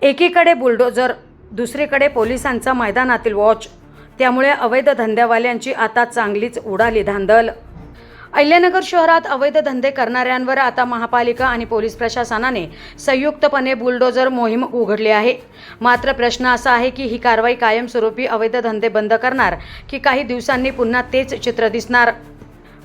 एकीकडे बुलडोजर, दुसरीकडे पोलिसांचा मैदानातील वॉच. त्यामुळे अवैध धंद्यावाल्यांची आता चांगलीच उडाली धांदल. अहिल्यानगर शहरात अवैध धंदे करणाऱ्यांवर आता महापालिका आणि पोलीस प्रशासनाने संयुक्तपणे बुलडोजर मोहीम उघडली आहे. मात्र प्रश्न असा आहे की ही कारवाई कायमस्वरूपी अवैध धंदे बंद करणार की काही दिवसांनी पुन्हा तेच चित्र दिसणार.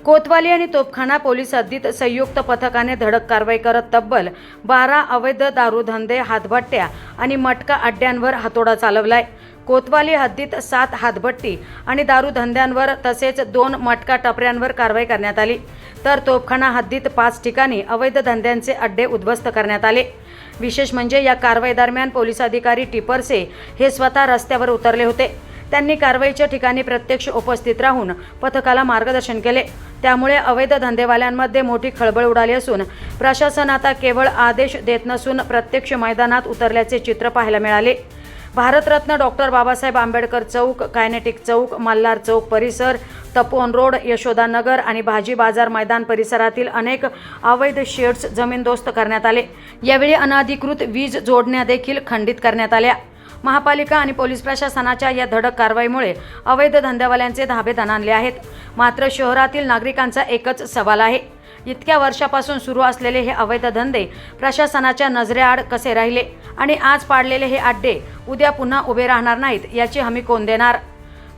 कोतवाली आणि तोफखाना पोलीस हद्दीत संयुक्त पथकाने धडक कारवाई करत तब्बल 12 अवैध दारूधंदे, हातभट्ट्या आणि मटका अड्ड्यांवर हातोडा चालवलाय. कोतवाली हद्दीत 7 हातभट्टी आणि दारूधंद्यांवर तसेच 2 मटका टपऱ्यांवर कारवाई करण्यात आली. तर तोफखाना हद्दीत 5 ठिकाणी अवैध धंद्यांचे अड्डे उद्ध्वस्त करण्यात आले. विशेष म्हणजे या कारवाई दरम्यान पोलीस अधिकारी टिपरसे हे स्वतः रस्त्यावर उतरले होते. त्यांनी कारवाईच्या ठिकाणी प्रत्यक्ष उपस्थित राहून पथकाला मार्गदर्शन केले. त्यामुळे अवैध धंदेवाल्यांमध्ये मोठी खळबळ उडाली असून प्रशासन आता केवळ आदेश देत नसून प्रत्यक्ष मैदानात उतरल्याचे चित्र पाहायला मिळाले. भारतरत्न डॉक्टर बाबासाहेब आंबेडकर चौक, कायनेटिक चौक, मल्हार चौक परिसर, तपोवन रोड, यशोदानगर आणि भाजी बाजार मैदान परिसरातील अनेक अवैध शेड्स जमीनदोस्त करण्यात आले. यावेळी अनधिकृत वीज जोडण्या देखील खंडित करण्यात आल्या. महापालिका आणि पोलीस प्रशासनाच्या या धडक कारवाईमुळे अवैध धंदेवाल्यांचे धाबे दणाणले आहेत. मात्र शहरातील नागरिकांचा एकच सवाल आहे, इतक्या वर्षापासून सुरू असलेले हे अवैध धंदे प्रशासनाच्या नजरेआड कसे राहिले आणि आज पाडलेले हे अड्डे उद्या पुन्हा उभे राहणार नाहीत याची हमी कोण देणार?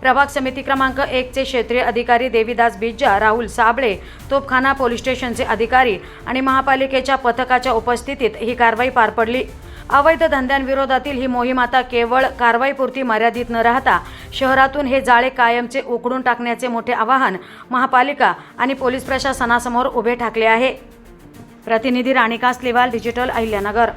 प्रभाग समिती क्रमांक 1 चे क्षेत्रीय अधिकारी देवीदास बिज्जा, राहुल साबळे, तोफखाना पोलीस स्टेशनचे अधिकारी आणि महापालिकेच्या पथकाच्या उपस्थितीत ही कारवाई पार पडली. अवैध धंद्यांविरोधातील ही मोहीम आता केवळ कारवाईपुरती मर्यादित न राहता शहरातून हे जाळे कायमचे उखडून टाकण्याचे मोठे आवाहन महापालिका आणि पोलीस प्रशासनासमोर उभे ठाकले आहे. प्रतिनिधी राणी कासलीवाल, डिजिटल अहिल्यानगर.